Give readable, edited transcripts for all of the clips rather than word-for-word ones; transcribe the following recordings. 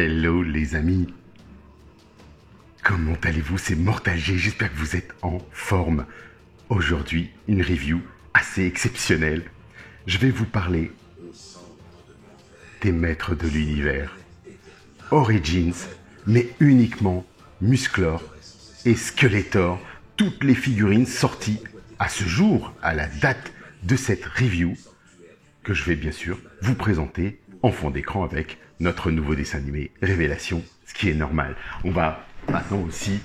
Hello les amis, comment allez-vous? C'est Mortal G, j'espère que vous êtes en forme. Aujourd'hui, une review assez exceptionnelle. Je vais vous parler des maîtres de l'univers, Origins, mais uniquement Musclor et Skeletor, toutes les figurines sorties à ce jour, à la date de cette review, que je vais bien sûr vous présenter en fond d'écran avec notre nouveau dessin animé Révélation, ce qui est normal. On va maintenant aussi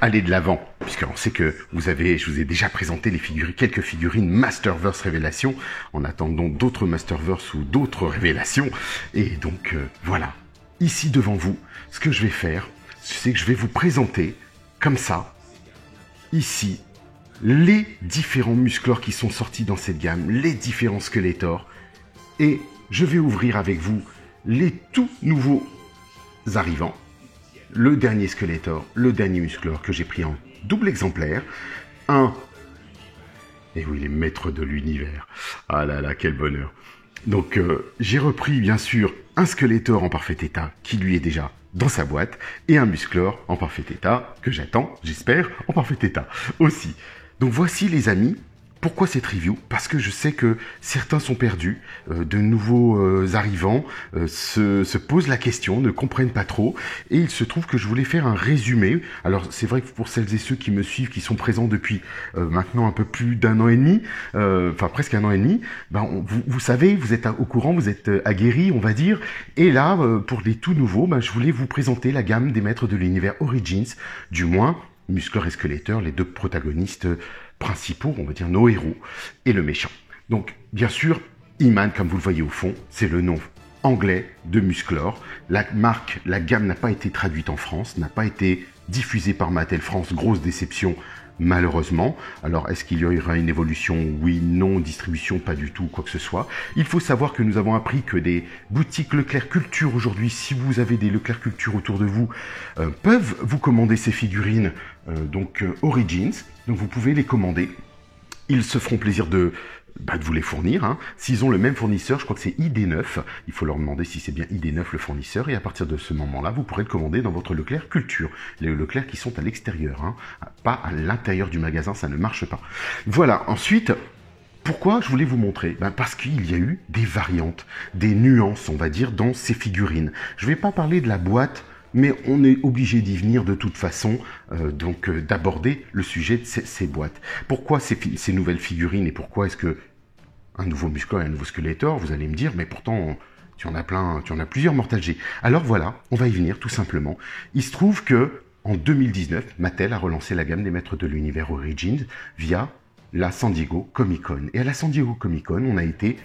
aller de l'avant, puisqu'on sait que je vous ai déjà présenté quelques figurines Masterverse Révélation, en attendant d'autres Masterverse ou d'autres révélations. Et donc voilà, ici devant vous, ce que je vais faire, c'est que je vais vous présenter, comme ça, ici, les différents Musclor qui sont sortis dans cette gamme, les différents Skeletor, et je vais ouvrir avec vous les tout nouveaux arrivants, le dernier Skeletor, le dernier Musclor que j'ai pris en double exemplaire, et oui, les maîtres de l'univers, ah là là, quel bonheur. Donc j'ai repris bien sûr un Skeletor en parfait état qui lui est déjà dans sa boîte, et un Musclor en parfait état que j'attends, j'espère, en parfait état aussi. Donc voici les amis. Pourquoi cette review? Parce que je sais que certains sont perdus, de nouveaux arrivants se posent la question, ne comprennent pas trop, et il se trouve que je voulais faire un résumé. Alors c'est vrai que pour celles et ceux qui me suivent, qui sont présents depuis maintenant un peu plus d'un an et demi, enfin presque un an et demi, vous savez, vous êtes au courant, vous êtes aguerris, on va dire, et là, pour les tout nouveaux, je voulais vous présenter la gamme des maîtres de l'univers Origins, du moins Musclor et Skeletor, les deux protagonistes principaux, on va dire nos héros, et le méchant. Donc, bien sûr, He-Man, comme vous le voyez au fond, c'est le nom anglais de Musclor. La marque, la gamme n'a pas été traduite en France, n'a pas été diffusée par Mattel France, grosse déception, malheureusement. Alors, est-ce qu'il y aura une évolution? Oui, non, distribution, pas du tout, quoi que ce soit. Il faut savoir que nous avons appris que des boutiques Leclerc Culture aujourd'hui, si vous avez des Leclerc Culture autour de vous, peuvent vous commander ces figurines, Origins. Donc vous pouvez les commander. Ils se feront plaisir de vous les fournir. S'ils ont le même fournisseur, je crois que c'est ID9, il faut leur demander si c'est bien ID9 le fournisseur, et à partir de ce moment-là, vous pourrez le commander dans votre Leclerc Culture. Les Leclerc qui sont à l'extérieur, pas à l'intérieur du magasin, ça ne marche pas. Voilà, ensuite, pourquoi je voulais vous montrer? Parce qu'il y a eu des variantes, des nuances, on va dire, dans ces figurines. Je ne vais pas parler de la boîte, mais on est obligé d'y venir de toute façon, d'aborder le sujet de ces boîtes. Pourquoi ces nouvelles figurines, et pourquoi est-ce que un nouveau Musclor et un nouveau Skeletor? Vous allez me dire, mais pourtant, tu en as plusieurs Mortal G. Alors voilà, on va y venir tout simplement. Il se trouve que en 2019, Mattel a relancé la gamme des maîtres de l'univers Origins via la San Diego Comic Con. Et à la San Diego Comic Con, on a été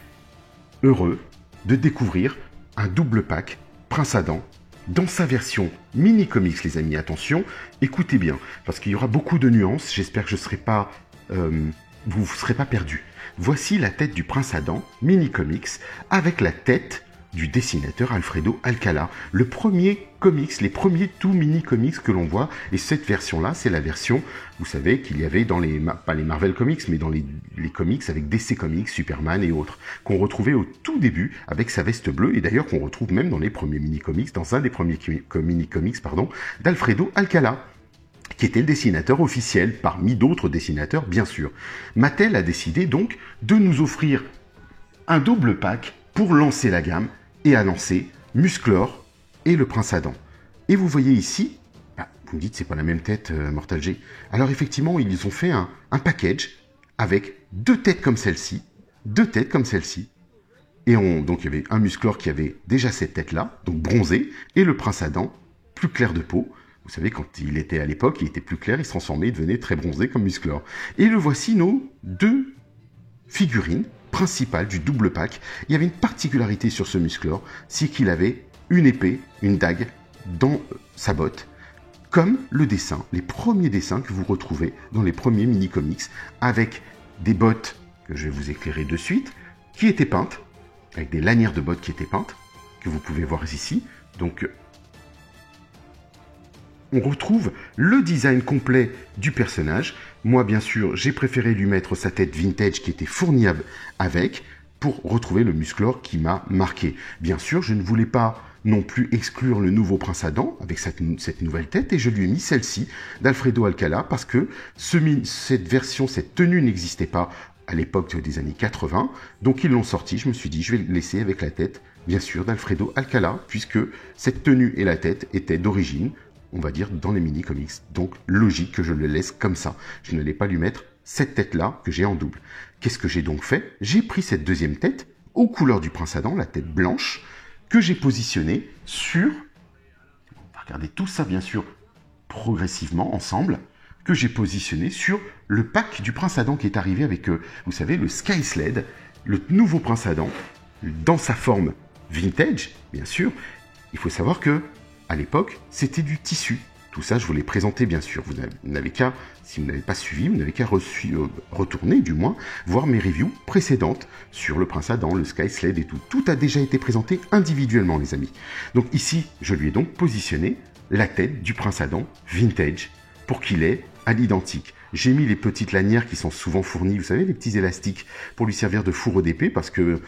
heureux de découvrir un double pack Prince Adam, dans sa version mini-comics, les amis, attention, écoutez bien, parce qu'il y aura beaucoup de nuances, j'espère que vous ne serez pas perdus. Voici la tête du Prince Adam, mini-comics, avec la tête du dessinateur Alfredo Alcala. Le premier comics, les premiers tout mini-comics que l'on voit, et cette version-là, c'est la version, vous savez, qu'il y avait dans pas les Marvel Comics, mais dans les comics avec DC Comics, Superman et autres, qu'on retrouvait au tout début avec sa veste bleue, et d'ailleurs qu'on retrouve même dans les premiers mini-comics, dans un des premiers mini-comics, d'Alfredo Alcala, qui était le dessinateur officiel, parmi d'autres dessinateurs, bien sûr. Mattel a décidé donc de nous offrir un double pack pour lancer la gamme, et a lancé Musclor et le Prince Adam. Et vous voyez ici, vous me dites c'est pas la même tête Mortal G. Alors effectivement, ils ont fait un package avec deux têtes comme celle-ci, et donc il y avait un Musclor qui avait déjà cette tête-là, donc bronzé, et le Prince Adam, plus clair de peau. Vous savez, quand il était à l'époque, il était plus clair, il se transformait, il devenait très bronzé comme Musclor. Et le voici nos deux figurines principale du double pack. Il y avait une particularité sur ce Musclor, c'est qu'il avait une épée, une dague dans sa botte, comme le dessin, les premiers dessins que vous retrouvez dans les premiers mini-comics, avec des bottes, que je vais vous éclairer de suite, qui étaient peintes, avec des lanières de bottes qui étaient peintes, que vous pouvez voir ici. Donc, on retrouve le design complet du personnage. Moi, bien sûr, j'ai préféré lui mettre sa tête vintage qui était fournie avec, pour retrouver le Musclor qui m'a marqué. Bien sûr, je ne voulais pas non plus exclure le nouveau Prince Adam avec cette nouvelle tête, et je lui ai mis celle-ci d'Alfredo Alcala parce que cette version, cette tenue n'existait pas à l'époque des années 80, donc ils l'ont sorti. Je me suis dit, je vais le laisser avec la tête, bien sûr, d'Alfredo Alcala, puisque cette tenue et la tête étaient d'origine, on va dire, dans les mini-comics. Donc, logique que je le laisse comme ça. Je n'allais pas lui mettre cette tête-là que j'ai en double. Qu'est-ce que j'ai donc fait? J'ai pris cette deuxième tête, aux couleurs du Prince Adam, la tête blanche, que j'ai positionnée sur... On va regarder tout ça, bien sûr, progressivement, ensemble, que j'ai positionné sur le pack du Prince Adam qui est arrivé avec, vous savez, le Sky Sled, le nouveau Prince Adam, dans sa forme vintage, bien sûr. Il faut savoir que à l'époque, c'était du tissu. Tout ça, je vous l'ai présenté, bien sûr. Vous n'avez qu'à, si vous n'avez pas suivi, vous n'avez qu'à retourner, du moins, voir mes reviews précédentes sur le Prince Adam, le Sky Sled et tout. Tout a déjà été présenté individuellement, les amis. Donc ici, je lui ai donc positionné la tête du Prince Adam vintage pour qu'il ait à l'identique. J'ai mis les petites lanières qui sont souvent fournies, vous savez, les petits élastiques, pour lui servir de fourreau d'épée, parce que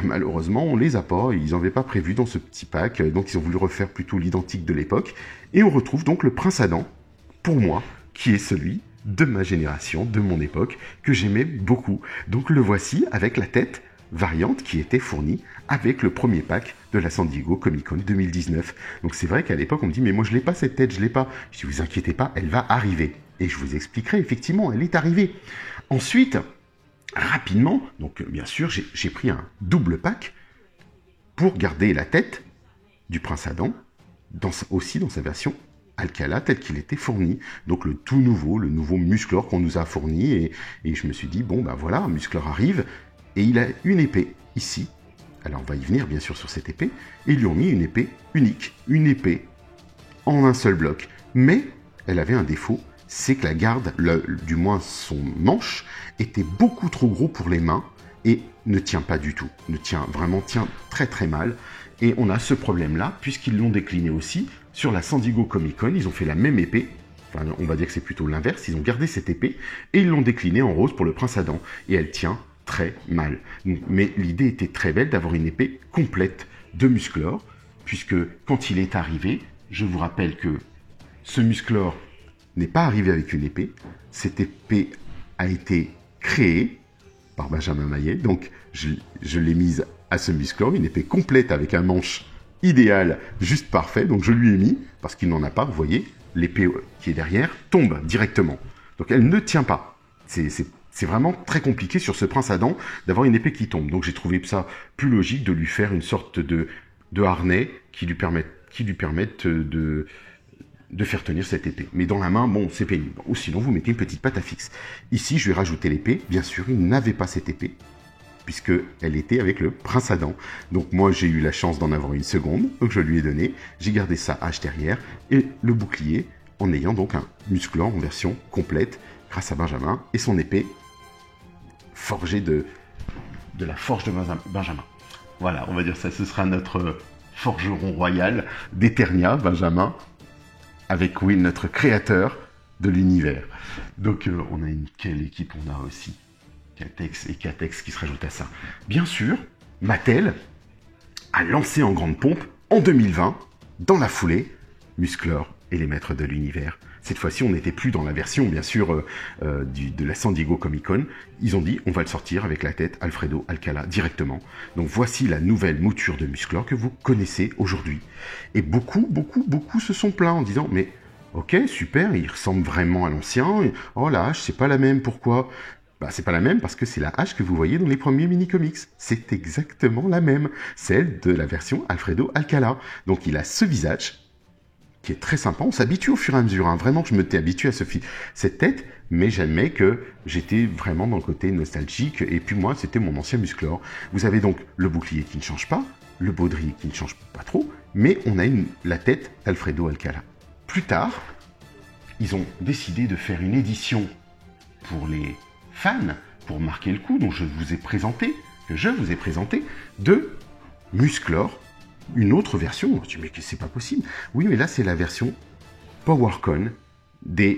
malheureusement, on les a pas, ils n'en avaient pas prévu dans ce petit pack, donc ils ont voulu refaire plutôt l'identique de l'époque. Et on retrouve donc le Prince Adam, pour moi, qui est celui de ma génération, de mon époque, que j'aimais beaucoup. Donc le voici avec la tête variante qui était fournie avec le premier pack de la San Diego Comic Con 2019. Donc c'est vrai qu'à l'époque, on me dit, mais moi je l'ai pas cette tête, je l'ai pas. Je dis, vous inquiétez pas, elle va arriver. Et je vous expliquerai, effectivement, elle est arrivée. Ensuite, rapidement, donc bien sûr, j'ai pris un double pack pour garder la tête du Prince Adam, aussi dans sa version Alcala, tel qu'il était fourni. Donc le tout nouveau, le nouveau Musclor qu'on nous a fourni. Et je me suis dit, bon, ben voilà, Musclor arrive. Et il a une épée, ici. Alors on va y venir, bien sûr, sur cette épée. Et ils lui ont mis une épée unique, une épée en un seul bloc. Mais elle avait un défaut, c'est que la garde, du moins son manche, était beaucoup trop gros pour les mains et ne tient pas du tout. Tient très très mal. Et on a ce problème-là, puisqu'ils l'ont décliné aussi sur la San Diego Comic Con. Ils ont fait la même épée. Enfin, on va dire que c'est plutôt l'inverse. Ils ont gardé cette épée et ils l'ont déclinée en rose pour le Prince Adam. Et elle tient très mal. Mais l'idée était très belle d'avoir une épée complète de Musclor, puisque quand il est arrivé, je vous rappelle que ce Musclor n'est pas arrivé avec une épée. Cette épée a été créée par Benjamin Mayet, donc je l'ai mise à ce Musclor, une épée complète avec un manche idéal, juste parfait, donc je lui ai mis, parce qu'il n'en a pas, vous voyez, l'épée qui est derrière tombe directement. Donc elle ne tient pas. C'est vraiment très compliqué sur ce Prince Adam d'avoir une épée qui tombe. Donc j'ai trouvé ça plus logique de lui faire une sorte de harnais qui lui permette de faire tenir cette épée. Mais dans la main, bon, c'est pénible. Ou sinon, vous mettez une petite patte à fixe. Ici, je vais rajouter l'épée. Bien sûr, il n'avait pas cette épée, puisqu'elle était avec le Prince Adam. Donc moi, j'ai eu la chance d'en avoir une seconde, donc je lui ai donné. J'ai gardé sa hache derrière et le bouclier, en ayant donc un Musclor en version complète, grâce à Benjamin, et son épée forgée de la forge de Benjamin. Voilà, on va dire ça, ce sera notre forgeron royal d'Eternia, Benjamin, avec Will, notre créateur de l'univers. Donc, on a quelle équipe on a aussi? Catex et Catex qui se rajoutent à ça. Bien sûr, Mattel a lancé en grande pompe, en 2020, dans la foulée, Musclor et les maîtres de l'univers. Cette fois-ci, on n'était plus dans la version, bien sûr, de la San Diego Comic Con. Ils ont dit, on va le sortir avec la tête Alfredo Alcala directement. Donc voici la nouvelle mouture de Musclor que vous connaissez aujourd'hui. Et beaucoup se sont plaints en disant, mais ok, super, il ressemble vraiment à l'ancien. Oh, la hache, c'est pas la même, pourquoi? Bah, c'est pas la même parce que c'est la hache que vous voyez dans les premiers mini-comics. C'est exactement la même, celle de la version Alfredo Alcala. Donc il a ce visage qui est très sympa. On s'habitue au fur et à mesure. Hein. Vraiment, je me t'ai habitué à cette tête, mais j'aimais que j'étais vraiment dans le côté nostalgique. Et puis moi, c'était mon ancien Musclor. Vous avez donc le bouclier qui ne change pas, le baudrier qui ne change pas trop, mais on a la tête d'Alfredo Alcala. Plus tard, ils ont décidé de faire une édition pour les fans, pour marquer le coup, dont je vous ai présenté, de Musclor, une autre version. Je me dis, mais c'est pas possible. Oui, mais là, c'est la version PowerCon, de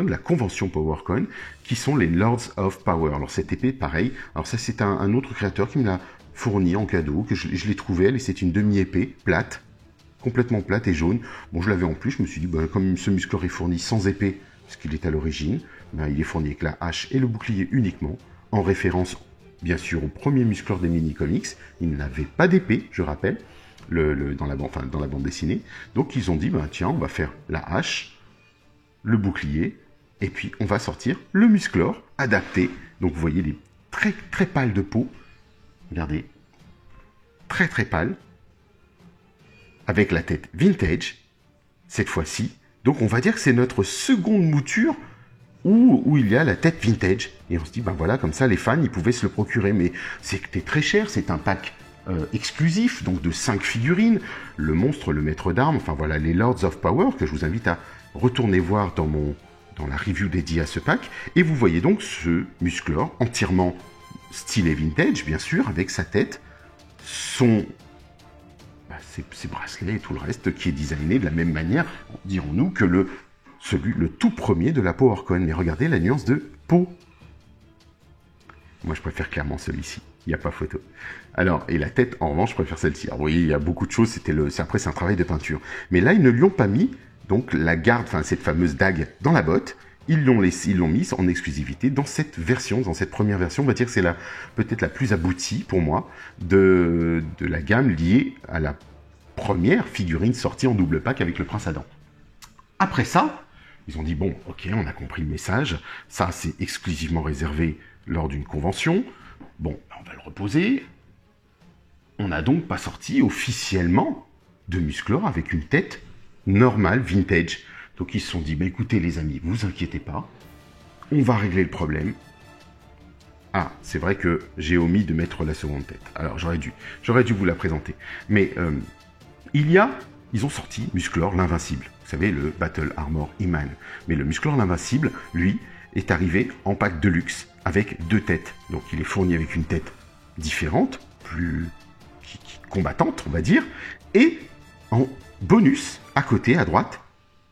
la convention PowerCon, qui sont les Lords of Power. Alors, cette épée, pareil. Alors, ça, c'est un autre créateur qui me l'a fournie en cadeau, que je l'ai trouvée, elle, et c'est une demi-épée, plate, complètement plate et jaune. Bon, je l'avais en plus, je me suis dit, ben, comme ce musclor est fourni sans épée, puisqu'il est à l'origine, ben, il est fourni avec la hache et le bouclier uniquement, en référence, bien sûr, au premier musclor des mini-comics. Il n'avait pas d'épée, je rappelle, dans la bande dessinée. Donc, ils ont dit, ben, tiens, on va faire la hache, le bouclier, et puis on va sortir le musclor adapté. Donc, vous voyez les très, très pâles de peau. Regardez, très très pâle, avec la tête vintage, cette fois-ci. Donc on va dire que c'est notre seconde mouture où il y a la tête vintage. Et on se dit, ben voilà, comme ça les fans, ils pouvaient se le procurer. Mais c'était très cher, c'est un pack exclusif, donc de 5 figurines. Le monstre, le maître d'armes, enfin voilà, les Lords of Power, que je vous invite à retourner voir dans la review dédiée à ce pack. Et vous voyez donc ce musclor entièrement stylé vintage, bien sûr, avec sa tête, ses bracelets et tout le reste, qui est designé de la même manière, dirons-nous, que le tout premier de la PowerCon. Mais regardez la nuance de peau. Moi, je préfère clairement celui-ci. Il n'y a pas photo. Alors, et la tête, en revanche, je préfère celle-ci. Alors, vous voyez, il y a beaucoup de choses. Après, c'est un travail de peinture. Mais là, ils ne lui ont pas mis, donc, la garde, enfin, cette fameuse dague dans la botte. Ils l'ont mis en exclusivité dans cette première version. On va dire que c'est peut-être la plus aboutie pour moi de la gamme liée à la première figurine sortie en double pack avec le Prince Adam. Après ça, ils ont dit, bon, ok, on a compris le message. Ça, c'est exclusivement réservé lors d'une convention. Bon, on va le reposer. On n'a donc pas sorti officiellement de musclor avec une tête normale, vintage. Donc ils se sont dit, bah, écoutez les amis, vous inquiétez pas, on va régler le problème. Ah, c'est vrai que j'ai omis de mettre la seconde tête. Alors j'aurais dû vous la présenter. Mais ils ont sorti Musclor l'Invincible. Vous savez, le Battle Armor He-Man. Mais le Musclor l'Invincible, lui, est arrivé en pack de luxe avec 2 têtes. Donc il est fourni avec une tête différente, plus combattante, on va dire, et en bonus, à côté, à droite,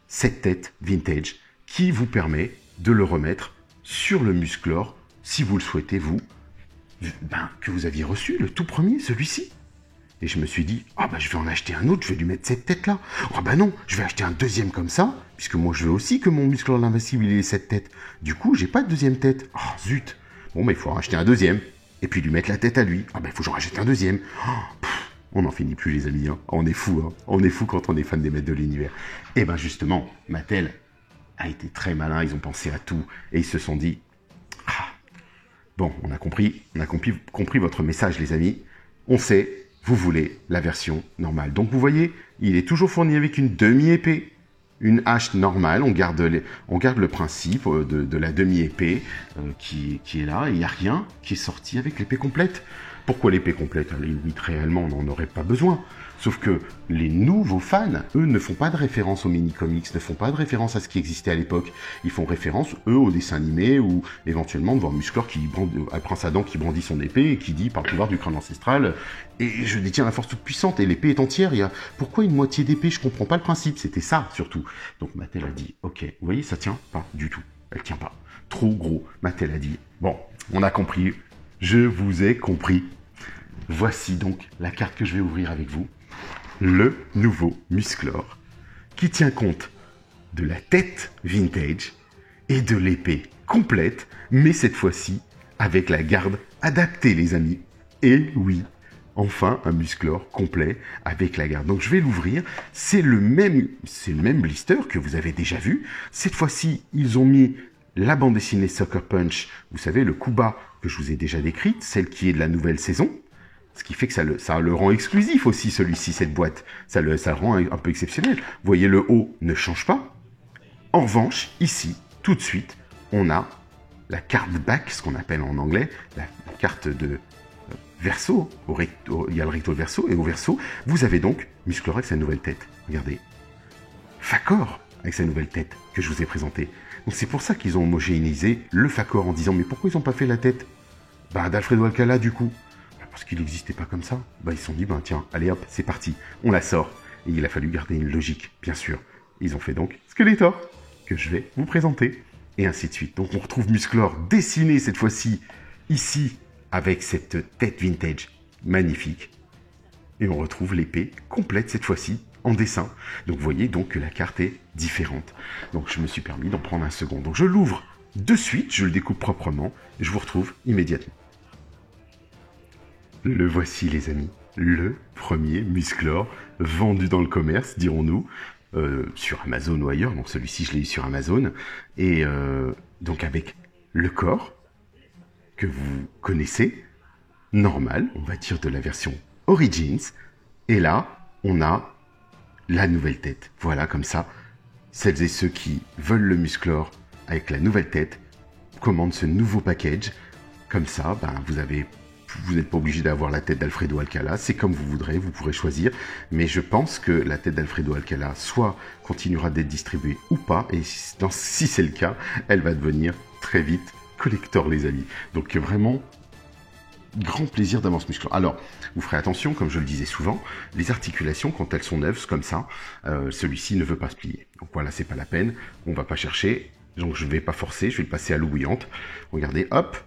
cette tête vintage qui vous permet de le remettre sur le musclor, si vous le souhaitez, que vous aviez reçu, le tout premier, celui-ci. Et je me suis dit, je vais en acheter un autre, je vais lui mettre cette tête-là. Non, je vais acheter un deuxième comme ça, puisque moi je veux aussi que mon musclor l'invincible il ait cette tête. Du coup, j'ai pas de deuxième tête. Zut. Bon, il faut en racheter un deuxième, et puis lui mettre la tête à lui. Il faut que j'en rachète un deuxième. On n'en finit plus, les amis. Hein. On est fou. Hein. On est fou quand on est fan des maîtres de l'univers. Et justement, Mattel a été très malin. Ils ont pensé à tout. Et ils se sont dit, bon, on a compris votre message, les amis. On sait, vous voulez la version normale. Donc, vous voyez, il est toujours fourni avec une demi-épée. Une hache normale. On garde le principe de la demi-épée qui est là. Et il n'y a rien qui est sorti avec l'épée complète. Pourquoi l'épée complète? Oui, réellement, on n'en aurait pas besoin. Sauf que les nouveaux fans, eux, ne font pas de référence aux mini-comics, ne font pas de référence à ce qui existait à l'époque. Ils font référence, eux, aux dessins animés ou éventuellement devant Musclor à Prince Adam qui brandit son épée et qui dit, par le pouvoir du crâne ancestral, et je détiens la force toute puissante et l'épée est entière. Pourquoi une moitié d'épée? Je comprends pas le principe. C'était ça, surtout. Donc Mattel a dit, ok, vous voyez, ça tient pas du tout. Elle tient pas. Trop gros. Mattel a dit, bon, on a compris. Je vous ai compris. Voici donc la carte que je vais ouvrir avec vous. Le nouveau Musclor, qui tient compte de la tête vintage et de l'épée complète, mais cette fois-ci avec la garde adaptée, les amis. Et oui, enfin un Musclor complet avec la garde. Donc je vais l'ouvrir. C'est le même blister que vous avez déjà vu. Cette fois-ci, ils ont mis la bande dessinée Sucker Punch, vous savez, le coup bas que je vous ai déjà décrite, celle qui est de la nouvelle saison. Ce qui fait que ça le rend exclusif aussi, celui-ci, cette boîte. Ça le rend un peu exceptionnel. Vous voyez, le haut ne change pas. En revanche, ici, tout de suite, on a la carte back, ce qu'on appelle en anglais, la carte de verso. Il y a le recto verso, et au verso, vous avez donc Musclor avec sa nouvelle tête. Regardez. Fakor avec sa nouvelle tête que je vous ai présentée. Donc c'est pour ça qu'ils ont homogénéisé le Fakor en disant, mais pourquoi ils n'ont pas fait la tête d'Alfredo Alcala, du coup? Parce qu'il n'existait pas comme ça. Ils se sont dit, tiens, allez hop, c'est parti, on la sort. Et il a fallu garder une logique, bien sûr. Ils ont fait donc Skeletor, que je vais vous présenter, et ainsi de suite. Donc on retrouve Musclor dessiné cette fois-ci, ici, avec cette tête vintage magnifique. Et on retrouve l'épée complète cette fois-ci, en dessin. Donc vous voyez donc que la carte est différente. Donc je me suis permis d'en prendre un second. Donc je l'ouvre de suite, je le découpe proprement, et je vous retrouve immédiatement. Le voici les amis, le premier Musclor vendu dans le commerce, dirons-nous, sur Amazon ou ailleurs. Donc celui-ci je l'ai eu sur Amazon. Et donc avec le corps que vous connaissez, normal, on va dire de la version Origins. Et là, on a la nouvelle tête. Voilà, comme ça, celles et ceux qui veulent le Musclor avec la nouvelle tête commandent ce nouveau package. Comme ça, ben, vous n'êtes pas obligé d'avoir la tête d'Alfredo Alcala. C'est comme vous voudrez, vous pourrez choisir. Mais je pense que la tête d'Alfredo Alcala soit continuera d'être distribuée ou pas. Et si c'est le cas, elle va devenir très vite collector, les amis. Donc vraiment, grand plaisir d'avoir ce Musclor. Alors, vous ferez attention, comme je le disais souvent, les articulations, quand elles sont neuves, comme ça, celui-ci ne veut pas se plier. Donc voilà, c'est pas la peine, on va pas chercher, donc je vais pas forcer, je vais le passer à l'eau bouillante. Regardez, hop,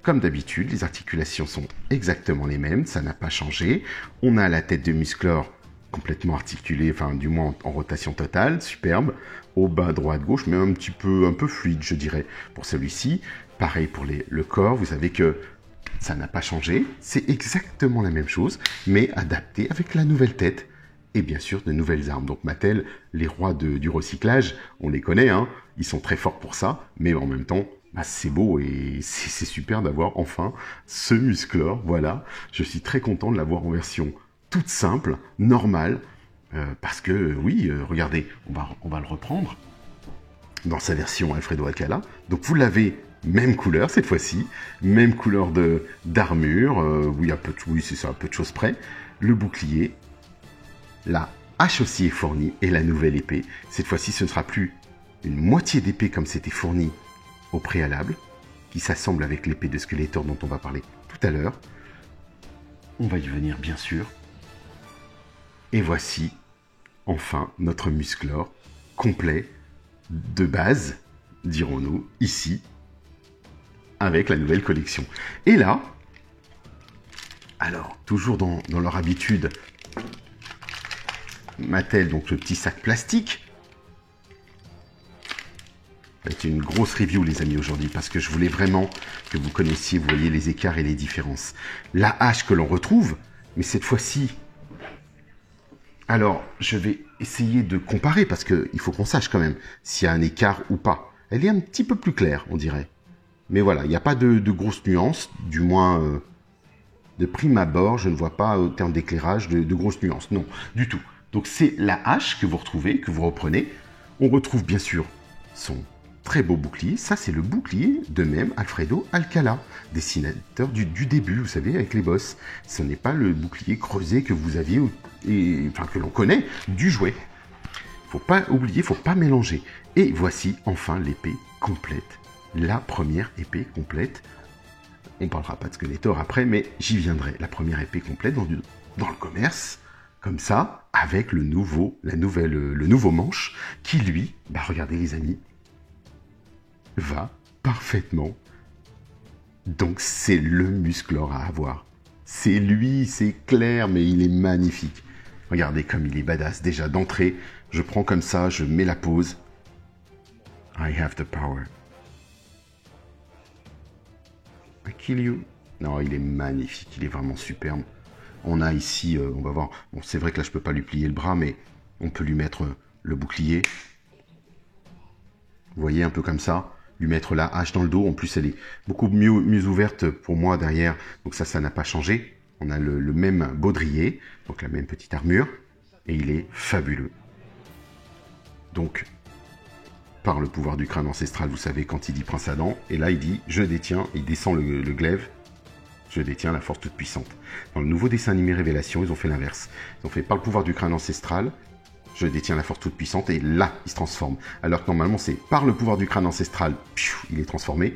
comme d'habitude, les articulations sont exactement les mêmes, ça n'a pas changé. On a la tête de Musclor complètement articulée, enfin du moins en rotation totale, superbe, au bas, droite, gauche, mais un peu fluide, je dirais, pour celui-ci. Pareil pour le corps, vous savez que ça n'a pas changé, c'est exactement la même chose, mais adapté avec la nouvelle tête et bien sûr de nouvelles armes. Donc Mattel, les rois du recyclage, on les connaît, hein, ils sont très forts pour ça, mais en même temps, bah, c'est beau et c'est super d'avoir enfin ce Musclor. Voilà, je suis très content de l'avoir en version toute simple, normale, parce que oui, regardez, on va le reprendre dans sa version Alfredo Alcala. Donc vous l'avez même couleur cette fois-ci, même couleur d'armure, oui, c'est ça, un peu de choses près. Le bouclier, la hache aussi est fournie et la nouvelle épée. Cette fois-ci, ce ne sera plus une moitié d'épée comme c'était fourni au préalable, qui s'assemble avec l'épée de Skeletor dont on va parler tout à l'heure. On va y venir bien sûr. Et voici enfin notre Musclor complet de base, dirons-nous, ici, avec la nouvelle collection. Et là, alors, toujours dans leur habitude, Mattel, donc le petit sac plastique. C'est une grosse review, les amis, aujourd'hui, parce que je voulais vraiment que vous connaissiez, vous voyez les écarts et les différences. La hache que l'on retrouve, mais cette fois-ci... Alors, je vais essayer de comparer, parce qu'il faut qu'on sache quand même s'il y a un écart ou pas. Elle est un petit peu plus claire, on dirait. Mais voilà, il n'y a pas de grosses nuances, du moins de prime abord, je ne vois pas au terme d'éclairage de grosses nuances, non, du tout. Donc c'est la hache que vous retrouvez, que vous reprenez. On retrouve bien sûr son très beau bouclier, ça c'est le bouclier de même Alfredo Alcala, dessinateur du début, vous savez, avec les bosses. Ce n'est pas le bouclier creusé que vous aviez, enfin que l'on connaît, du jouet. Faut pas oublier, faut pas mélanger. Et voici enfin l'épée complète. La première épée complète. On parlera pas de Skeletor après, mais j'y viendrai. La première épée complète dans le commerce, comme ça, avec le nouveau manche, qui lui, bah regardez les amis, va parfaitement. Donc c'est le Musclor à avoir. C'est lui, c'est clair, mais il est magnifique. Regardez comme il est badass. Déjà d'entrée, je prends comme ça, je mets la pose. I have the power. I kill you. Non, il est magnifique, il est vraiment superbe. On a ici, on va voir, bon, c'est vrai que là je peux pas lui plier le bras, mais on peut lui mettre le bouclier. Vous voyez, un peu comme ça. Lui mettre la hache dans le dos. En plus, elle est beaucoup mieux ouverte pour moi derrière. Donc ça n'a pas changé. On a le même baudrier, donc la même petite armure. Et il est fabuleux. Donc, par le pouvoir du crâne ancestral, vous savez, quand il dit Prince Adam, et là il dit « Je détiens », il descend le glaive, « Je détiens la force toute puissante ». Dans le nouveau dessin animé Révélation, ils ont fait l'inverse. Ils ont fait « Par le pouvoir du crâne ancestral, je détiens la force toute puissante », et là, il se transforme. Alors que normalement, c'est « Par le pouvoir du crâne ancestral, il est transformé ».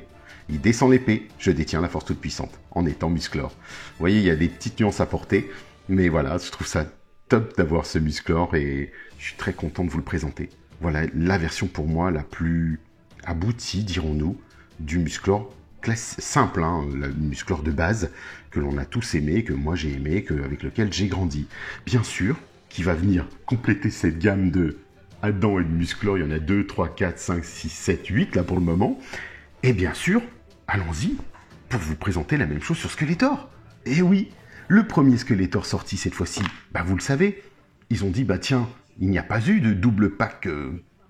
Il descend l'épée, je détiens la force toute puissante, en étant Musclor. Vous voyez, il y a des petites nuances à porter, mais voilà, je trouve ça top d'avoir ce Musclor, et je suis très content de vous le présenter. Voilà la version pour moi la plus aboutie, dirons-nous, du Musclor simple, hein, le Musclor de base, que l'on a tous aimé, que moi j'ai aimé, avec lequel j'ai grandi. Bien sûr, qui va venir compléter cette gamme de Adam et de Musclor, il y en a 2, 3, 4, 5, 6, 7, 8 là pour le moment. Et bien sûr, allons-y pour vous présenter la même chose sur Skeletor. Et oui, le premier Skeletor sorti cette fois-ci, bah vous le savez, ils ont dit, bah tiens, il n'y a pas eu de double pack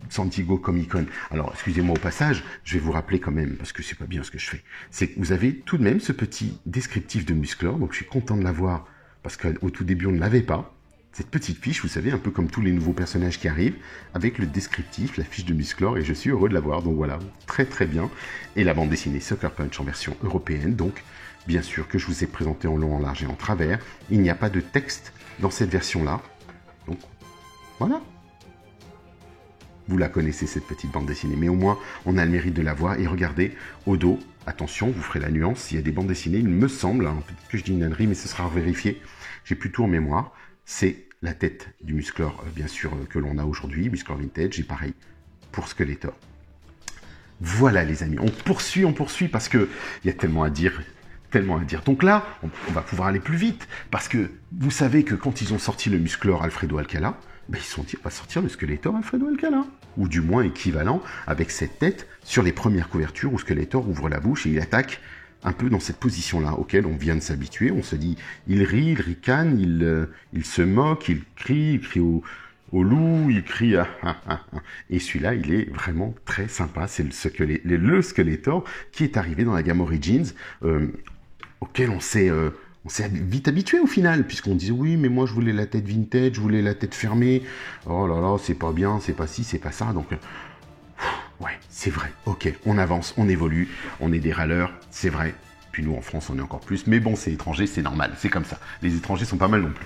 San Diego Comic-Con. Alors, excusez-moi au passage, je vais vous rappeler quand même, parce que c'est pas bien ce que je fais. C'est que vous avez tout de même ce petit descriptif de Musclor, donc je suis content de l'avoir, parce qu'au tout début, on ne l'avait pas. Cette petite fiche, vous savez, un peu comme tous les nouveaux personnages qui arrivent, avec le descriptif, la fiche de Musclor, et je suis heureux de l'avoir, donc voilà, très très bien. Et la bande dessinée Sucker Punch en version européenne, donc, bien sûr, que je vous ai présenté en long, en large et en travers. Il n'y a pas de texte dans cette version-là, donc, voilà. Vous la connaissez, cette petite bande dessinée, mais au moins, on a le mérite de la voir. Et regardez, au dos, attention, vous ferez la nuance, il y a des bandes dessinées, il me semble, hein, peut-être que je dis une ânerie, mais ce sera vérifié, j'ai plus tout en mémoire, c'est la tête du Musclor, bien sûr, que l'on a aujourd'hui, Musclor Vintage, et pareil pour Skeletor. Voilà les amis, on poursuit, parce qu'il y a tellement à dire. Donc là, on va pouvoir aller plus vite, parce que vous savez que quand ils ont sorti le Musclor Alfredo Alcala, ben ils se sont dit, on va sortir le Skeletor Alfredo Alcala, ou du moins équivalent, avec cette tête sur les premières couvertures où Skeletor ouvre la bouche et il attaque un peu dans cette position-là, auquel on vient de s'habituer. On se dit, il rit, il ricane, il se moque, il crie au loup, il crie et celui-là, il est vraiment très sympa. C'est le Skeletor qui est arrivé dans la gamme Origins, auquel on s'est vite habitué au final, puisqu'on disait oui, mais moi je voulais la tête vintage, je voulais la tête fermée. Oh là là, c'est pas bien, c'est pas ci, c'est pas ça. Donc, ouais, c'est vrai. Ok, on avance, on évolue, on est des râleurs, c'est vrai. Puis nous en France, on est encore plus. Mais bon, c'est étranger, c'est normal, c'est comme ça. Les étrangers sont pas mal non plus.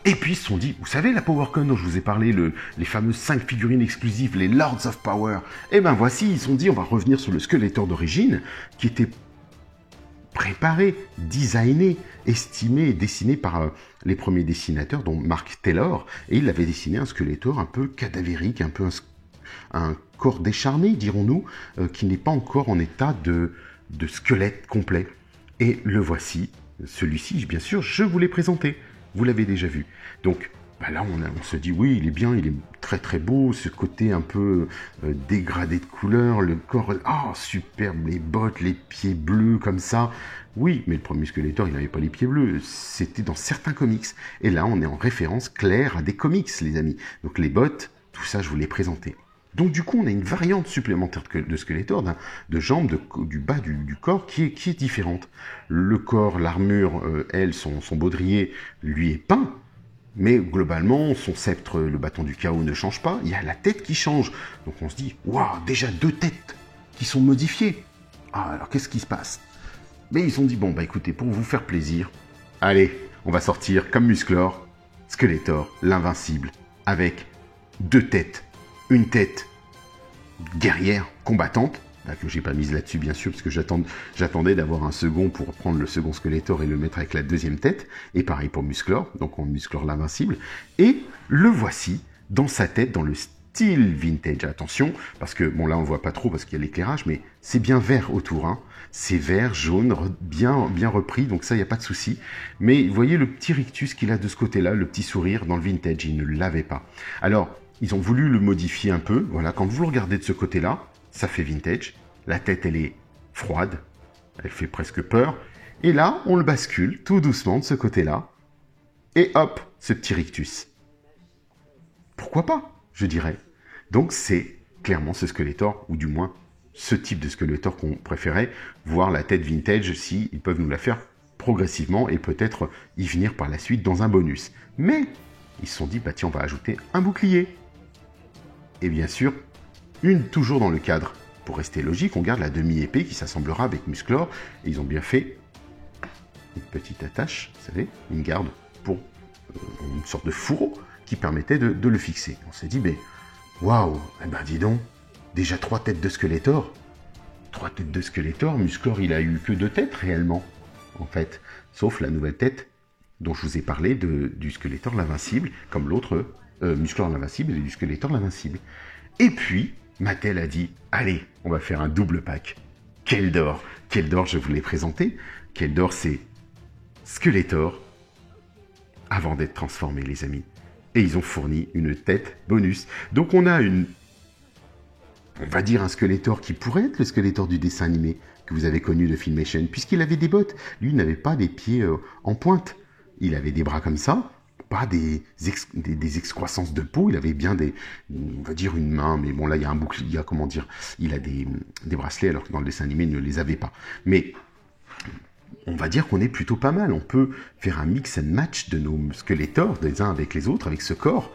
Et puis ils se sont dit, vous savez la PowerCon dont je vous ai parlé, les fameuses 5 figurines exclusives, les Lords of Power. Eh ben voici, ils se sont dit, on va revenir sur le Skeletor d'origine, qui était préparé, designé, estimé et dessiné par les premiers dessinateurs, dont Mark Taylor, et il avait dessiné un Skeletor un peu cadavérique, un peu un corps décharné, dirons-nous, qui n'est pas encore en état de squelette complet. Et le voici, celui-ci, bien sûr, je vous l'ai présenté, vous l'avez déjà vu. Donc, bah là, on se dit, oui, il est bien, il est très très beau, ce côté un peu dégradé de couleur, le corps, oh, superbe, les bottes, les pieds bleus comme ça. Oui, mais le premier Skeletor, il n'avait pas les pieds bleus, c'était dans certains comics. Et là, on est en référence claire à des comics, les amis. Donc les bottes, tout ça, je vous l'ai présenté. Donc du coup, on a une variante supplémentaire de Skeletor, de jambes, du bas du corps, qui est différente. Le corps, l'armure, elle, son baudrier, lui est peint. Mais globalement, son sceptre, le bâton du chaos, ne change pas. Il y a la tête qui change. Donc on se dit, waouh, déjà 2 têtes qui sont modifiées. Ah, alors qu'est-ce qui se passe? Mais ils ont dit, bon, bah écoutez, pour vous faire plaisir, allez, on va sortir comme Musclor, Skeletor, l'invincible, avec 2 têtes. Une tête guerrière, combattante, que j'ai pas mise là-dessus bien sûr, parce que j'attendais d'avoir un second pour prendre le second Skeletor et le mettre avec la deuxième tête, et pareil pour Musclor, donc on Musclor l'invincible, et le voici dans sa tête, dans le style vintage, attention, parce que, bon là on voit pas trop parce qu'il y a l'éclairage, mais c'est bien vert autour, hein. C'est vert, jaune, bien repris, donc ça, il n'y a pas de souci. Mais vous voyez le petit rictus qu'il a de ce côté-là, le petit sourire, dans le vintage, il ne l'avait pas. Alors, ils ont voulu le modifier un peu, voilà, quand vous le regardez de ce côté-là, ça fait vintage, la tête, elle est froide, elle fait presque peur, et là, on le bascule tout doucement de ce côté-là, et hop, ce petit rictus. Pourquoi pas, je dirais. Donc, c'est clairement ce Skeletor, ou du moins, ce type de Skeletor qu'on préférait, voir la tête vintage, si ils peuvent nous la faire progressivement, et peut-être y venir par la suite dans un bonus. Mais, ils se sont dit, bah tiens, on va ajouter un bouclier. Et bien sûr, toujours dans le cadre, pour rester logique, on garde la demi-épée qui s'assemblera avec Musclor, et ils ont bien fait une petite attache, vous savez, une garde pour une sorte de fourreau qui permettait de le fixer. On s'est dit, mais waouh, eh ben dis donc, déjà 3 têtes de Skeletor. 3 têtes de Skeletor, Musclor il a eu que 2 têtes réellement, en fait, sauf la nouvelle tête dont je vous ai parlé du Skeletor l'invincible, comme l'autre Musclor l'invincible et du Skeletor l'invincible. Et puis, Mattel a dit, allez, on va faire un double pack. Keldor. Keldor, je vous l'ai présenté. Keldor, c'est Skeletor avant d'être transformé, les amis. Et ils ont fourni une tête bonus. Donc on a on va dire un Skeletor qui pourrait être le Skeletor du dessin animé que vous avez connu de Filmation, puisqu'il avait des bottes. Lui, il n'avait pas des pieds en pointe. Il avait des bras comme ça, pas des excroissances de peau. Il avait bien on va dire une main, mais bon là il y a un bouclier, comment dire, il a des bracelets alors que dans le dessin animé il ne les avait pas. Mais on va dire qu'on est plutôt pas mal. On peut faire un mix and match de nos Skeletors, des uns avec les autres, avec ce corps,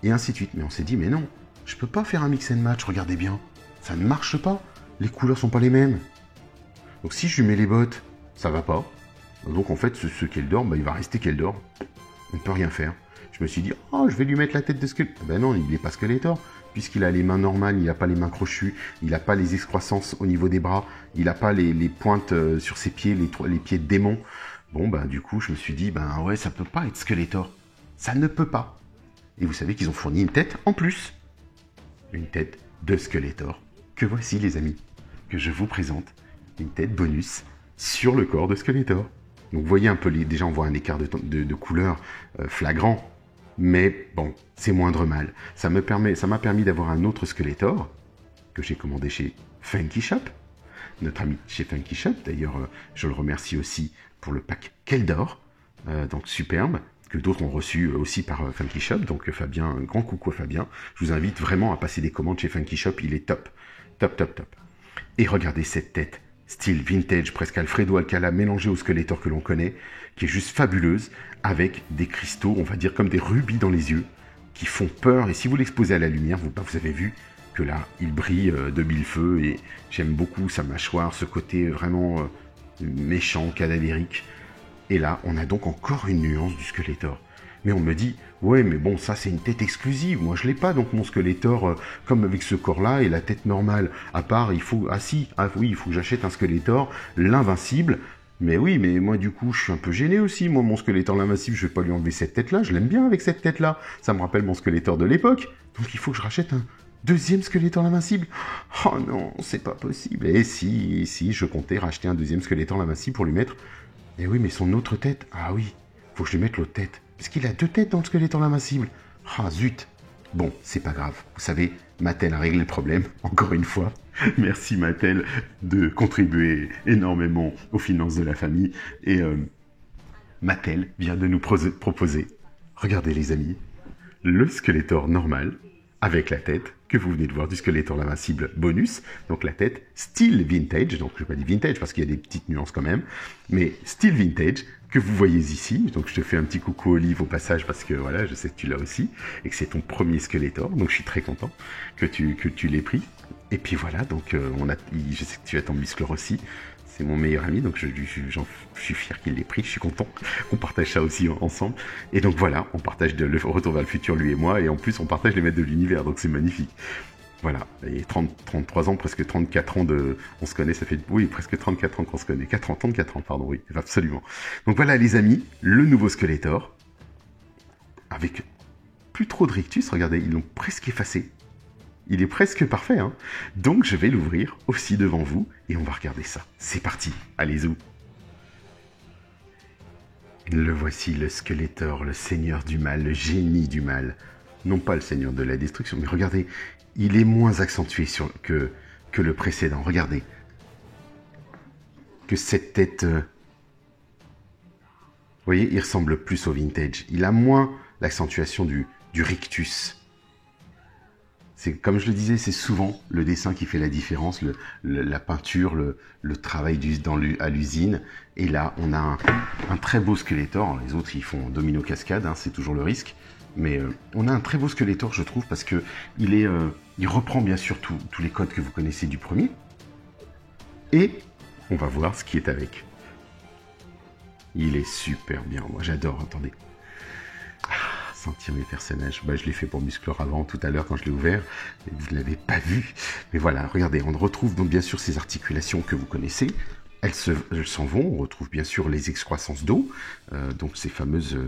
et ainsi de suite. Mais on s'est dit, mais non, je peux pas faire un mix and match, regardez bien. Ça ne marche pas. Les couleurs sont pas les mêmes. Donc si je lui mets les bottes, ça va pas. Donc en fait, ce Keldor, il va rester Keldor. On ne peut rien faire. Je me suis dit, oh, je vais lui mettre la tête de Skeletor. Ben non, il n'est pas Skeletor, puisqu'il a les mains normales, il n'a pas les mains crochues, il n'a pas les excroissances au niveau des bras, il n'a pas les pointes sur ses pieds, les pieds de démon. Bon, du coup, je me suis dit, ouais, ça peut pas être Skeletor. Ça ne peut pas. Et vous savez qu'ils ont fourni une tête en plus. Une tête de Skeletor. Que voici, les amis, que je vous présente. Une tête bonus sur le corps de Skeletor. Donc vous voyez un peu, déjà on voit un écart de couleur flagrant, mais bon, c'est moindre mal. Ça m'a permis d'avoir un autre Skeletor que j'ai commandé chez Funky Shop, notre ami chez Funky Shop. D'ailleurs, je le remercie aussi pour le pack Keldor, donc superbe, que d'autres ont reçu aussi par Funky Shop. Donc Fabien, un grand coucou à Fabien. Je vous invite vraiment à passer des commandes chez Funky Shop, il est top, top, top, top. Et regardez cette tête. Style vintage, presque Alfredo Alcala, mélangé au Skeletor que l'on connaît, qui est juste fabuleuse, avec des cristaux, on va dire comme des rubis dans les yeux, qui font peur. Et si vous l'exposez à la lumière, vous avez vu que là, il brille de mille feux, et j'aime beaucoup sa mâchoire, ce côté vraiment méchant, cadavérique. Et là, on a donc encore une nuance du Skeletor. Mais on me dit, ouais, mais bon, ça c'est une tête exclusive. Moi, je l'ai pas, donc mon Skeletor, comme avec ce corps-là et la tête normale. À part, il faut, il faut que j'achète un Skeletor, l'invincible. Mais oui, mais moi, du coup, je suis un peu gêné aussi. Moi, mon Skeletor l'invincible, je vais pas lui enlever cette tête-là. Je l'aime bien avec cette tête-là. Ça me rappelle mon Skeletor de l'époque. Donc, il faut que je rachète un deuxième Skeletor l'invincible. Oh non, c'est pas possible. Et si, je comptais racheter un deuxième Skeletor l'invincible pour lui mettre. Eh oui, mais son autre tête. Ah oui, faut que je lui mette l'autre tête. Parce qu'il a deux têtes dans le Skeletor l'invincible. Ah zut. Bon, c'est pas grave. Vous savez, Mattel a réglé le problème, encore une fois. Merci Mattel de contribuer énormément aux finances de la famille. Et Mattel vient de nous proposer, regardez les amis, le Skeletor normal, avec la tête que vous venez de voir du Skeletor l'invincible bonus, donc la tête style vintage, donc je ne vais pas dire vintage parce qu'il y a des petites nuances quand même, mais style vintage, que vous voyez ici. Donc je te fais un petit coucou Olive au passage parce que voilà, je sais que tu l'as aussi et que c'est ton premier Skeletor, donc je suis très content que tu l'aies pris. Et puis voilà, donc je sais que tu as ton muscleur aussi, c'est mon meilleur ami, donc je suis fier qu'il l'ait pris, je suis content qu'on partage ça aussi ensemble. Et donc voilà, on partage le Retour vers le futur, lui et moi, et en plus on partage les maîtres de l'univers, donc c'est magnifique. Voilà, et 33 ans, presque 34 ans on se connaît, ça fait, oui, presque 34 ans qu'on se connaît, 34 ans, pardon, oui, absolument. Donc voilà les amis, le nouveau Skeletor, avec plus trop de rictus, regardez, ils l'ont presque effacé. Il est presque parfait, hein. Donc je vais l'ouvrir aussi devant vous, et on va regarder ça. C'est parti, allez zou. Le voici, le Skeletor, le seigneur du mal, le génie du mal. Non pas le seigneur de la destruction, mais regardez, il est moins accentué que le précédent. Regardez. Que cette tête... vous voyez, il ressemble plus au vintage. Il a moins l'accentuation du rictus. C'est comme je le disais, c'est souvent le dessin qui fait la différence, la peinture, le travail à l'usine. Et là, on a un très beau Skeletor. Les autres, ils font domino cascade, hein, c'est toujours le risque. Mais on a un très beau Skeletor, je trouve, parce que il reprend bien sûr tous les codes que vous connaissez du premier. Et on va voir ce qui est avec. Il est super bien, moi j'adore, attendez. Sentir mes personnages. Je l'ai fait pour Musclor avant, tout à l'heure quand je l'ai ouvert. Et vous ne l'avez pas vu. Mais voilà, regardez, on retrouve donc bien sûr ces articulations que vous connaissez. Elles s'en vont. On retrouve bien sûr les excroissances d'eau. Donc ces fameuses...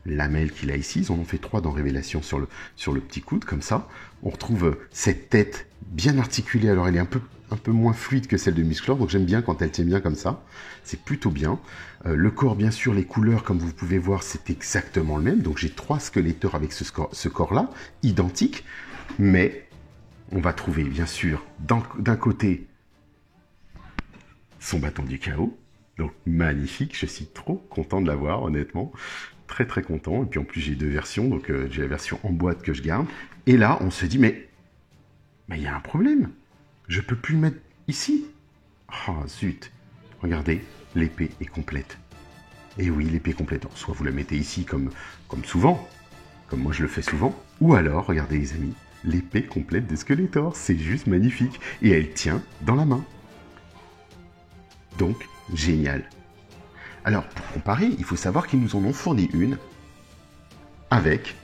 lamelles qu'il a ici. Ils en ont fait 3 dans Révélation sur le petit coude, comme ça. On retrouve cette tête bien articulée. Alors, elle est un peu moins fluide que celle de Musclor, donc j'aime bien quand elle tient bien comme ça. C'est plutôt bien. Le corps, bien sûr, les couleurs, comme vous pouvez voir, c'est exactement le même. Donc, j'ai 3 Skeletor avec ce corps-là, identique. Mais, on va trouver, bien sûr, d'un côté, son bâton du chaos. Donc, magnifique. Je suis trop content de l'avoir, honnêtement. Très, très content. Et puis, en plus, j'ai 2 versions. Donc, j'ai la version en boîte que je garde. Et là, on se dit, mais il y a un problème. Je peux plus le mettre ici. Oh, zut. Regardez, l'épée est complète. Et oui, l'épée est complète. Alors, soit vous la mettez ici comme souvent, comme moi je le fais souvent, ou alors, regardez les amis, l'épée complète de Skeletor. C'est juste magnifique. Et elle tient dans la main. Donc, génial. Alors, pour comparer, il faut savoir qu'ils nous en ont fourni une avec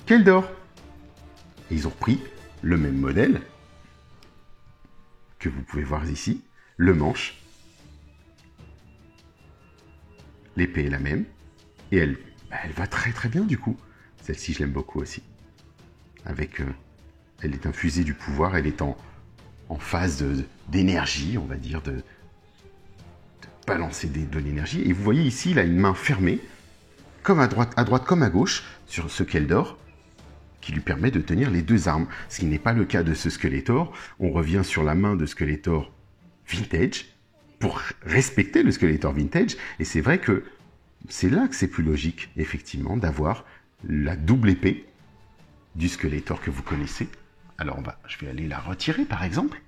Keldor. Et ils ont repris le même modèle que vous pouvez voir ici, le manche. L'épée est la même. Et elle va très très bien du coup. Celle-ci, je l'aime beaucoup aussi. Avec, elle est infusée du pouvoir, elle est en phase d'énergie, on va dire, de balancer de l'énergie. Et vous voyez ici, il a une main fermée, comme à droite comme à gauche, sur ce Keldor, qui lui permet de tenir les 2 armes. Ce qui n'est pas le cas de ce Skeletor. On revient sur la main de Skeletor Vintage, pour respecter le Skeletor Vintage. Et c'est vrai que c'est là que c'est plus logique, effectivement, d'avoir la double épée du Skeletor que vous connaissez. Alors, je vais aller la retirer, par exemple.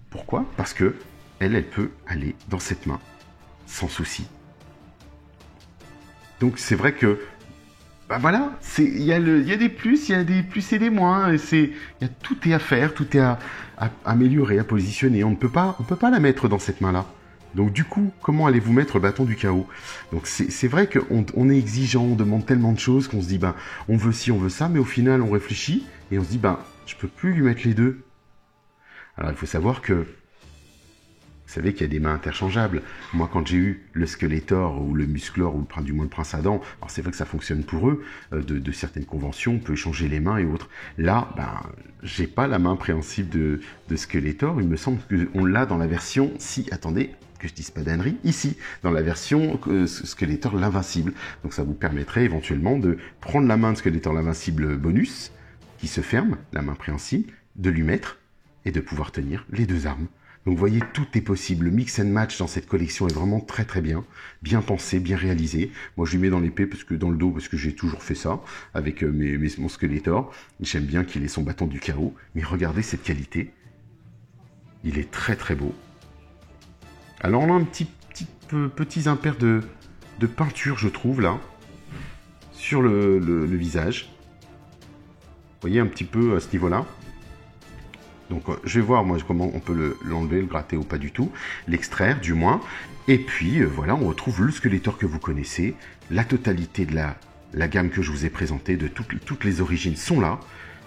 Pourquoi? Parce que elle peut aller dans cette main, sans souci. Donc, c'est vrai que, voilà, il y a des plus, il y a des plus et des moins. Tout est à faire, tout est à améliorer, à positionner. On ne peut pas la mettre dans cette main-là. Donc du coup, comment allez-vous mettre le bâton du chaos? Donc c'est vrai qu'on est exigeant, on demande tellement de choses qu'on se dit, on veut ci, on veut ça, mais au final, on réfléchit et on se dit, je peux plus lui mettre les 2. Alors il faut savoir que, vous savez qu'il y a des mains interchangeables. Moi, quand j'ai eu le Skeletor ou le Musclor ou du moins le Prince Adam, alors c'est vrai que ça fonctionne pour eux, de certaines conventions, on peut échanger les mains et autres. Là, j'ai pas la main préhensible de Skeletor. Il me semble qu'on l'a dans la version, si, attendez, que je dise pas d'ânerie, ici, dans la version Skeletor l'Invincible. Donc ça vous permettrait éventuellement de prendre la main de Skeletor l'Invincible bonus, qui se ferme, la main préhensible, de lui mettre et de pouvoir tenir les 2 armes. Donc vous voyez, tout est possible. Le mix and match dans cette collection est vraiment très très bien pensé, bien réalisé. Moi je lui mets dans l'épée, dans le dos, parce que j'ai toujours fait ça avec mon Skeletor. J'aime bien qu'il ait son bâton du chaos, mais regardez cette qualité. Il est très très beau. Alors on a un petits impairs de peinture, je trouve, là, sur le visage. Vous voyez un petit peu à ce niveau-là. Donc je vais voir moi comment on peut l'enlever, le gratter ou pas du tout, l'extraire du moins. Et puis voilà, on retrouve le Skeletor que vous connaissez, la totalité de la gamme que je vous ai présentée, de toutes les origines sont là.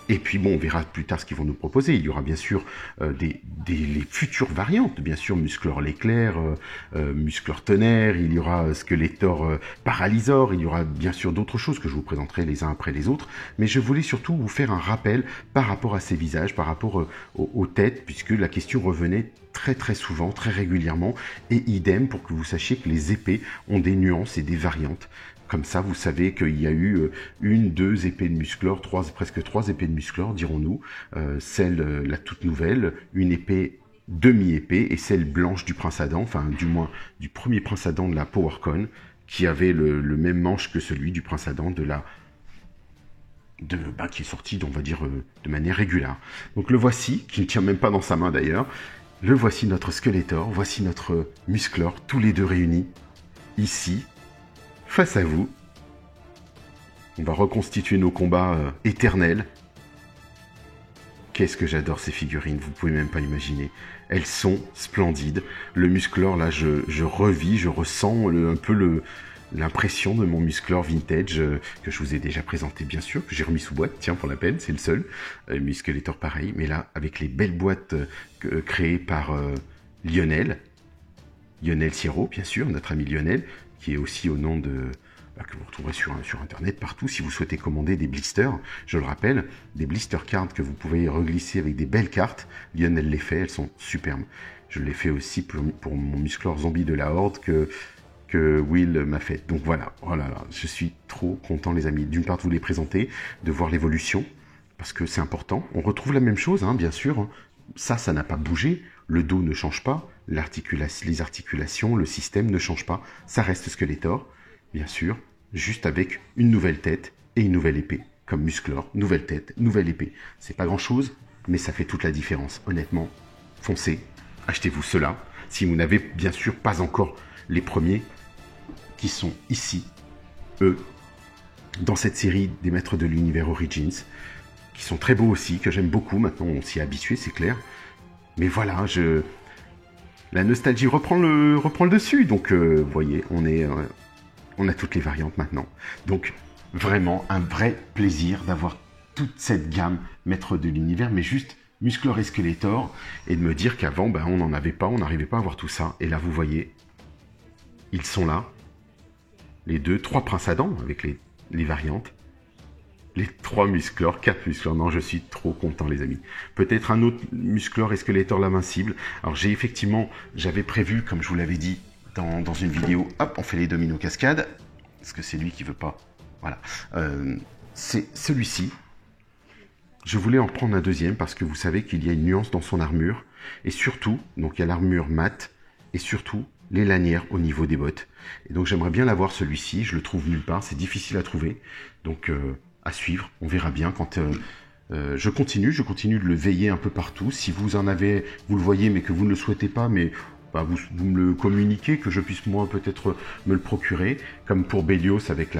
Et puis bon, on verra plus tard ce qu'ils vont nous proposer. Il y aura bien sûr les futures variantes, bien sûr Musclor l'éclair, Musclor tonnerre, il y aura Skeletor paralysor, il y aura bien sûr d'autres choses que je vous présenterai les uns après les autres. Mais je voulais surtout vous faire un rappel par rapport à ces visages, par rapport aux têtes, puisque la question revenait très très souvent, très régulièrement, et idem pour que vous sachiez que les épées ont des nuances et des variantes. Comme ça, vous savez qu'il y a eu 1, 2 épées de Musclor, presque 3 épées de Musclor, dirons-nous. Celle, la toute nouvelle, une épée demi-épée, et celle blanche du Prince Adam, enfin du moins du premier Prince Adam de la PowerCon, qui avait le même manche que celui du Prince Adam qui est sorti, on va dire, de manière régulière. Donc le voici, qui ne tient même pas dans sa main d'ailleurs. Le voici notre Skeletor, voici notre Musclor, tous les deux réunis, ici, face à vous. On va reconstituer nos combats éternels. Qu'est-ce que j'adore ces figurines, vous pouvez même pas imaginer. Elles sont splendides. Le Musclor, là, je revis, je ressens un peu l'impression de mon Musclor vintage que je vous ai déjà présenté, bien sûr, que j'ai remis sous boîte, tiens, pour la peine, c'est le seul. Muscletor pareil, mais là, avec les belles boîtes créées par Lionel Sierro, bien sûr, notre ami Lionel, qui est aussi au nom que vous retrouverez sur Internet, partout, si vous souhaitez commander des blisters. Je le rappelle, des blister cards que vous pouvez reglisser avec des belles cartes. Lionel les fait, elles sont superbes. Je l'ai fait aussi pour mon musclor zombie de la Horde que Will m'a fait. Donc voilà, oh là là, je suis trop content les amis. D'une part de vous les présenter, de voir l'évolution, parce que c'est important. On retrouve la même chose, hein, bien sûr. Ça n'a pas bougé. Le dos ne change pas. Les articulations, le système ne change pas. Ça reste Skeletor, bien sûr. Juste avec une nouvelle tête et une nouvelle épée. Comme Musclor, nouvelle tête, nouvelle épée. C'est pas grand chose, mais ça fait toute la différence. Honnêtement, foncez, achetez-vous cela. Si vous n'avez bien sûr pas encore les premiers qui sont ici, eux, dans cette série des Maîtres de l'Univers Origins, qui sont très beaux aussi, que j'aime beaucoup. Maintenant, on s'y est habitué, c'est clair. Mais voilà, la nostalgie reprend le dessus. Donc, vous voyez, on a toutes les variantes maintenant. Donc, vraiment, un vrai plaisir d'avoir toute cette gamme Maître de l'Univers, mais juste Musclor et Skeletor, et de me dire qu'avant, on n'en avait pas, on n'arrivait pas à avoir tout ça. Et là, vous voyez, ils sont là. Les 3 Princes Adam, avec les variantes. Les 3 Musclor, 4 Musclor. Non, je suis trop content, les amis. Peut-être un autre Musclor et Skeletor l'invincible. Alors, j'avais prévu, comme je vous l'avais dit, dans une vidéo, hop, on fait les dominos cascades, parce que c'est lui qui veut pas, voilà, c'est celui-ci. Je voulais en prendre un deuxième, parce que vous savez qu'il y a une nuance dans son armure, et surtout, donc il y a l'armure mat, et surtout, les lanières au niveau des bottes. Et donc j'aimerais bien l'avoir celui-ci, je le trouve nulle part, c'est difficile à trouver, donc à suivre, on verra bien quand... je continue de le veiller un peu partout, si vous en avez, vous le voyez, mais que vous ne le souhaitez pas, mais... vous me le communiquez, que je puisse moi peut-être me le procurer, comme pour Bélios avec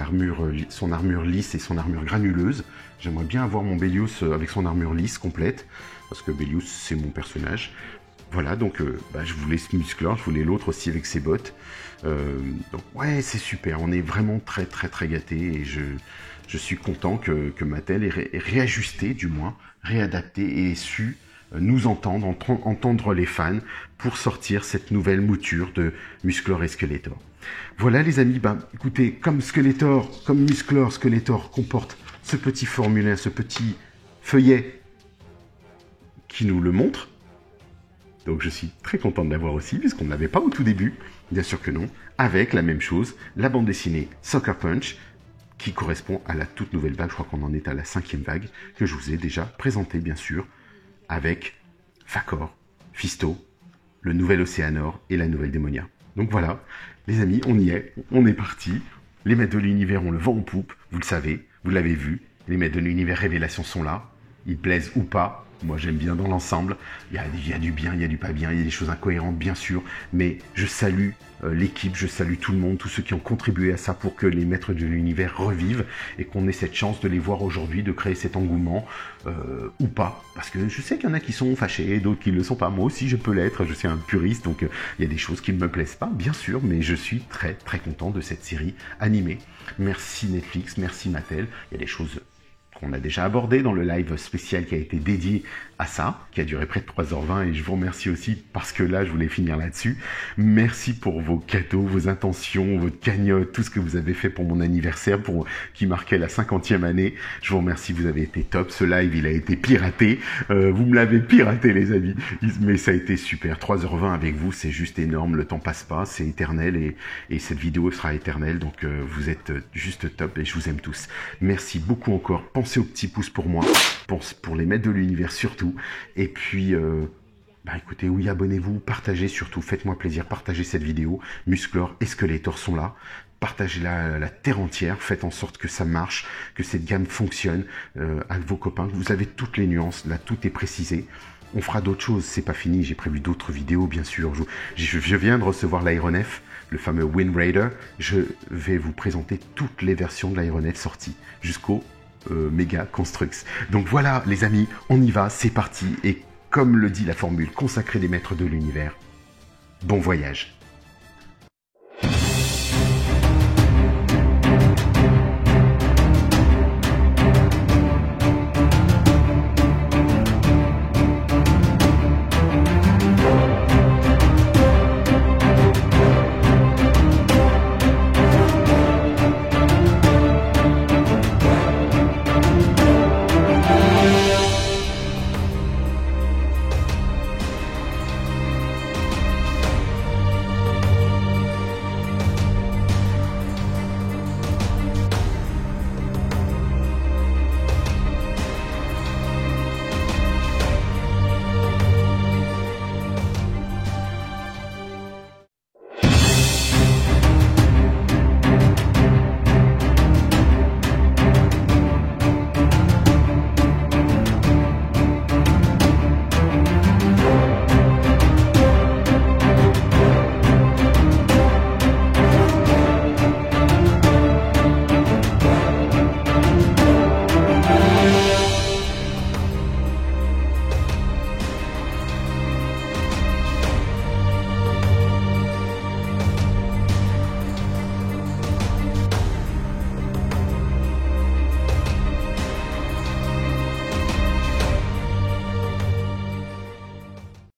son armure lisse et son armure granuleuse. J'aimerais bien avoir mon Bélios avec son armure lisse complète, parce que Bélios c'est mon personnage. Voilà, donc je voulais ce Musclor, je voulais l'autre aussi avec ses bottes. Donc ouais, c'est super, on est vraiment très très très gâtés, et je suis content que Mattel ait réajusté, du moins, réadapté et ait su nous entendre les fans pour sortir cette nouvelle mouture de Musclor et Skeletor. Voilà les amis, écoutez, comme Musclor, Skeletor comporte ce petit formulaire, ce petit feuillet qui nous le montre. Donc je suis très content de l'avoir aussi, puisqu'on ne l'avait pas au tout début, bien sûr que non, avec la même chose, la bande dessinée Sucker Punch, qui correspond à la toute nouvelle vague, je crois qu'on en est à la 5e vague, que je vous ai déjà présentée bien sûr, avec Fakor, Fisto, le nouvel Océanor et la nouvelle Démonia. Donc voilà, les amis, on y est, on est parti. Les Maîtres de l'Univers, on le vend en poupe, vous le savez, vous l'avez vu. Les Maîtres de l'Univers Révélation sont là, ils plaisent ou pas. Moi, j'aime bien dans l'ensemble. Il y a du bien, il y a du pas bien, il y a des choses incohérentes, bien sûr. Mais je salue l'équipe, je salue tout le monde, tous ceux qui ont contribué à ça pour que les Maîtres de l'Univers revivent et qu'on ait cette chance de les voir aujourd'hui, de créer cet engouement, ou pas. Parce que je sais qu'il y en a qui sont fâchés, d'autres qui ne le sont pas. Moi aussi, je peux l'être, je suis un puriste, donc il y a des choses qui ne me plaisent pas, bien sûr, mais je suis très très content de cette série animée. Merci Netflix, merci Mattel. Il y a des choses qu'on a déjà abordé dans le live spécial qui a été dédié à ça, qui a duré près de 3h20, et je vous remercie aussi parce que là, je voulais finir là-dessus. Merci pour vos cadeaux, vos intentions, votre cagnotte, tout ce que vous avez fait pour mon anniversaire, qui marquait la 50e année. Je vous remercie, vous avez été top. Ce live, il a été piraté. Vous me l'avez piraté, les amis. Mais ça a été super. 3h20 avec vous, c'est juste énorme. Le temps passe pas, c'est éternel, et cette vidéo sera éternelle. Donc, vous êtes juste top, et je vous aime tous. Merci beaucoup encore. Pensez au petit pouce pour moi, pour les Maîtres de l'Univers surtout. Et puis, écoutez, oui, abonnez-vous, partagez surtout, faites-moi plaisir, partagez cette vidéo. Musclor et Skeletor sont là. Partagez-la à la terre entière, faites en sorte que ça marche, que cette gamme fonctionne avec vos copains. Vous avez toutes les nuances, là, tout est précisé. On fera d'autres choses, c'est pas fini, j'ai prévu d'autres vidéos, bien sûr. Je viens de recevoir l'Aéronef, le fameux Wind Raider. Je vais vous présenter toutes les versions de l'Aéronef sorties, jusqu'au Mega Construx. Donc voilà les amis, on y va, c'est parti, et comme le dit la formule consacrée des Maîtres de l'Univers, bon voyage.